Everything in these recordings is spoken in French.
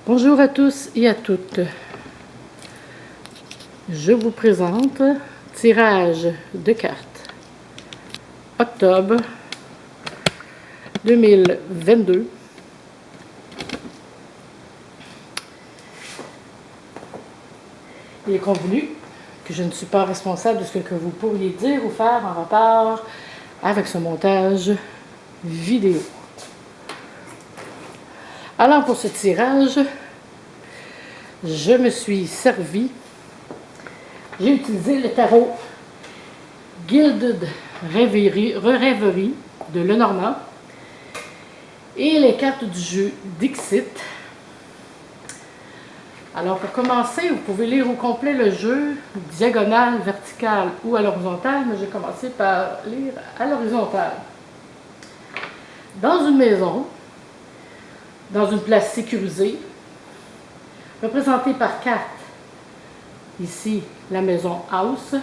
Bonjour à tous et à toutes. Je vous présente tirage de cartes octobre 2022. Il est convenu que je ne suis pas responsable de ce que vous pourriez dire ou faire en rapport avec ce montage vidéo. Alors pour ce tirage, je me suis servi, j'ai utilisé le tarot Gilded Rêverie de Lenormand et les cartes du jeu Dixit. Alors pour commencer, vous pouvez lire au complet le jeu, diagonale, verticale ou à l'horizontale, mais j'ai commencé par lire à l'horizontale. Dans une maison, dans une place sécurisée, représentée par carte, ici la maison House,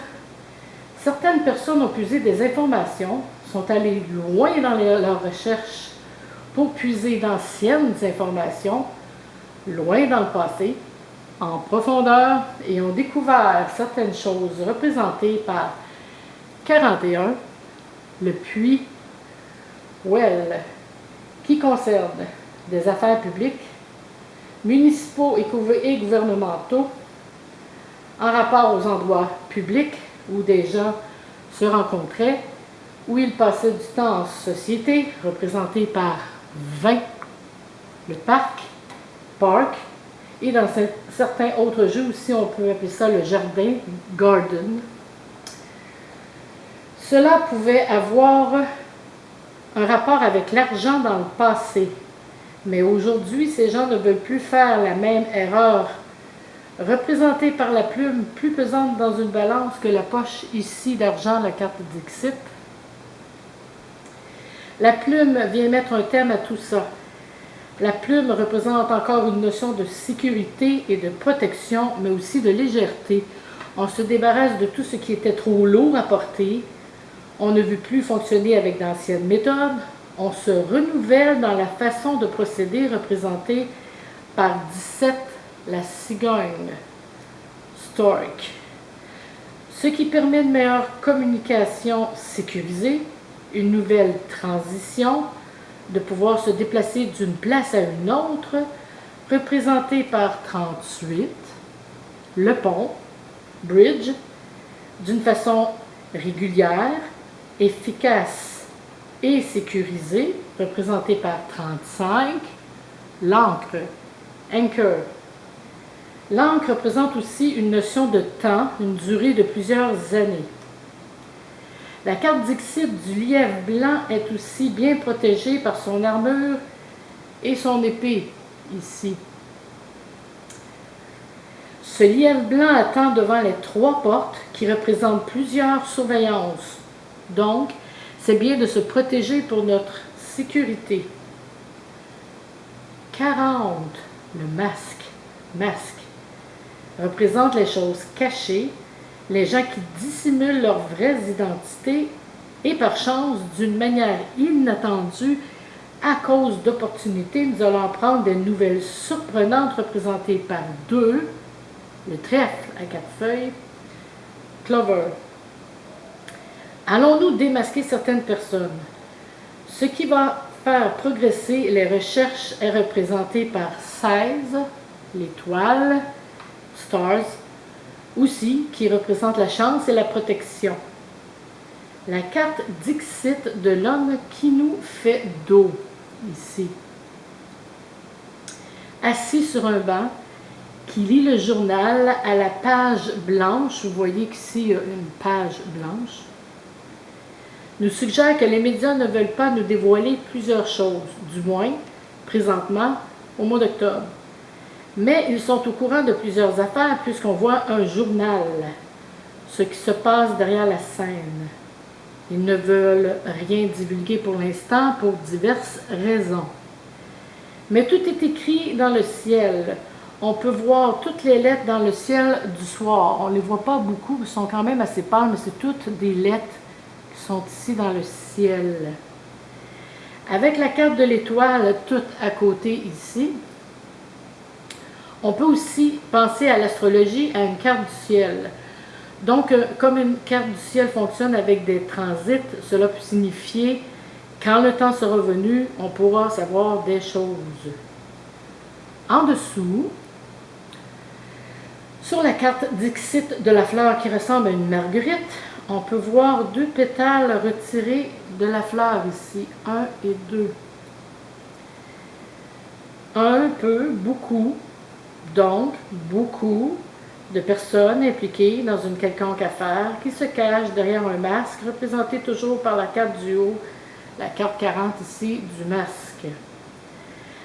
certaines personnes ont puisé des informations, sont allées loin dans leurs recherches pour puiser d'anciennes informations, loin dans le passé, en profondeur, et ont découvert certaines choses représentées par 41, le puits Well, qui concerne des affaires publiques, municipaux et gouvernementaux, en rapport aux endroits publics où des gens se rencontraient, où ils passaient du temps en société, représenté par 20, le parc, et dans certains autres jeux aussi, on peut appeler ça le jardin, garden. Cela pouvait avoir un rapport avec l'argent dans le passé. Mais aujourd'hui, ces gens ne veulent plus faire la même erreur, représentée par la plume plus pesante dans une balance que la poche ici d'argent, la carte Dixit. La plume vient mettre un thème à tout ça. La plume représente encore une notion de sécurité et de protection, mais aussi de légèreté. On se débarrasse de tout ce qui était trop lourd à porter. On ne veut plus fonctionner avec d'anciennes méthodes. On se renouvelle dans la façon de procéder représentée par 17, la cigogne, Stork. Ce qui permet une meilleure communication sécurisée, une nouvelle transition, de pouvoir se déplacer d'une place à une autre, représentée par 38, le pont, bridge, d'une façon régulière, efficace et sécurisé, représenté par 35, l'encre, anchor. L'encre représente aussi une notion de temps, une durée de plusieurs années. La carte Dixit du lièvre blanc est aussi bien protégée par son armure et son épée, ici. Ce lièvre blanc attend devant les 3 portes qui représentent plusieurs surveillances. Donc, c'est bien de se protéger pour notre sécurité. 40, le masque, représente les choses cachées, les gens qui dissimulent leurs vraies identités et par chance, d'une manière inattendue, à cause d'opportunités, nous allons prendre des nouvelles surprenantes représentées par 2, le trèfle à 4 feuilles, clover. Allons-nous démasquer certaines personnes? Ce qui va faire progresser les recherches est représenté par 16, l'étoile, stars, aussi, qui représente la chance et la protection. La carte Dixit de l'homme qui nous fait dos, ici. Assis sur un banc, qui lit le journal à la page blanche, vous voyez qu'ici il y a une page blanche, nous suggère que les médias ne veulent pas nous dévoiler plusieurs choses, du moins, présentement, au mois d'octobre. Mais ils sont au courant de plusieurs affaires puisqu'on voit un journal, ce qui se passe derrière la scène. Ils ne veulent rien divulguer pour l'instant pour diverses raisons. Mais tout est écrit dans le ciel. On peut voir toutes les lettres dans le ciel du soir. On ne les voit pas beaucoup, ils sont quand même assez pâles, mais c'est toutes des lettres qui sont ici dans le ciel. Avec la carte de l'étoile toute à côté ici, On peut aussi penser à l'astrologie, à une carte du ciel. Donc, comme une carte du ciel fonctionne avec des transits, cela peut signifier quand le temps sera venu, on pourra savoir des choses. En dessous, sur la carte Dixit de la fleur qui ressemble à une marguerite, on peut voir 2 pétales retirés de la fleur ici, 1 et 2. Un peu, beaucoup, donc beaucoup de personnes impliquées dans une quelconque affaire qui se cachent derrière un masque, représenté toujours par la carte du haut, la carte 40 ici, du masque.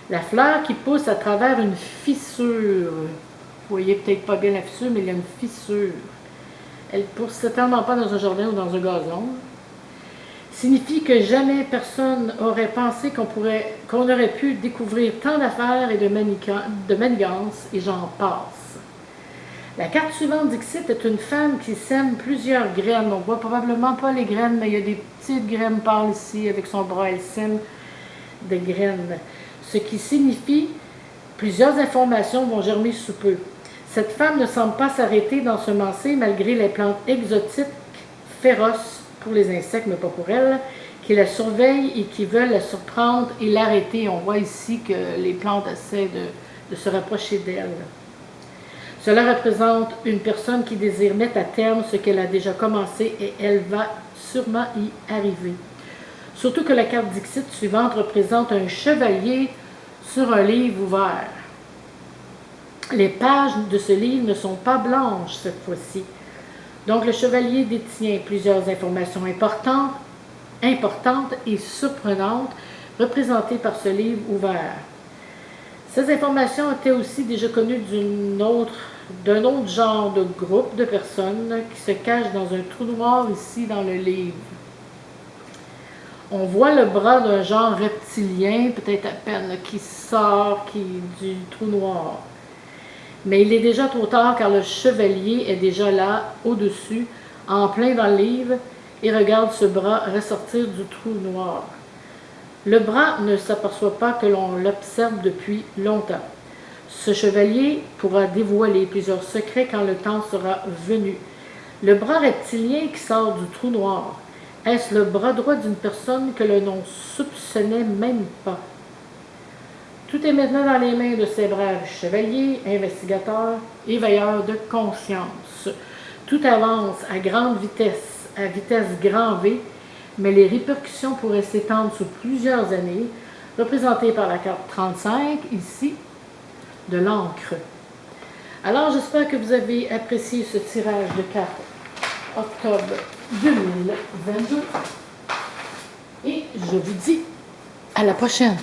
La fleur qui pousse à travers une fissure. Vous voyez peut-être pas bien la fissure, mais il y a une fissure. Elle ne pousse certainement pas dans un jardin ou dans un gazon. Signifie que jamais personne n'aurait pensé qu'on aurait pu découvrir tant d'affaires et de manigances, et j'en passe. La carte suivante Dixit est une femme qui sème plusieurs graines. On ne voit probablement pas les graines, mais il y a des petites graines pâles ici. Avec son bras, elle sème des graines. Ce qui signifie plusieurs informations vont germer sous peu. Cette femme ne semble pas s'arrêter d'ensemencer malgré les plantes exotiques féroces pour les insectes, mais pas pour elle, qui la surveillent et qui veulent la surprendre et l'arrêter. On voit ici que les plantes essaient de se rapprocher d'elle. Cela représente une personne qui désire mettre à terme ce qu'elle a déjà commencé et elle va sûrement y arriver. Surtout que la carte Dixit suivante représente un chevalier sur un livre ouvert. Les pages de ce livre ne sont pas blanches cette fois-ci. Donc le chevalier détient plusieurs informations importantes et surprenantes représentées par ce livre ouvert. Ces informations étaient aussi déjà connues d'un autre genre de groupe de personnes qui se cachent dans un trou noir ici dans le livre. On voit le bras d'un genre reptilien, peut-être à peine, qui sort du trou noir. Mais il est déjà trop tard car le chevalier est déjà là, au-dessus, en plein dans le livre, et regarde ce bras ressortir du trou noir. Le bras ne s'aperçoit pas que l'on l'observe depuis longtemps. Ce chevalier pourra dévoiler plusieurs secrets quand le temps sera venu. Le bras reptilien qui sort du trou noir, est-ce le bras droit d'une personne que l'on soupçonnait même pas? Tout est maintenant dans les mains de ces braves chevaliers, investigateurs et veilleurs de conscience. Tout avance à grande vitesse, à vitesse grand V, mais les répercussions pourraient s'étendre sur plusieurs années, représentées par la carte 35, ici, de l'encre. Alors, j'espère que vous avez apprécié ce tirage de cartes octobre 2022. Et je vous dis à la prochaine.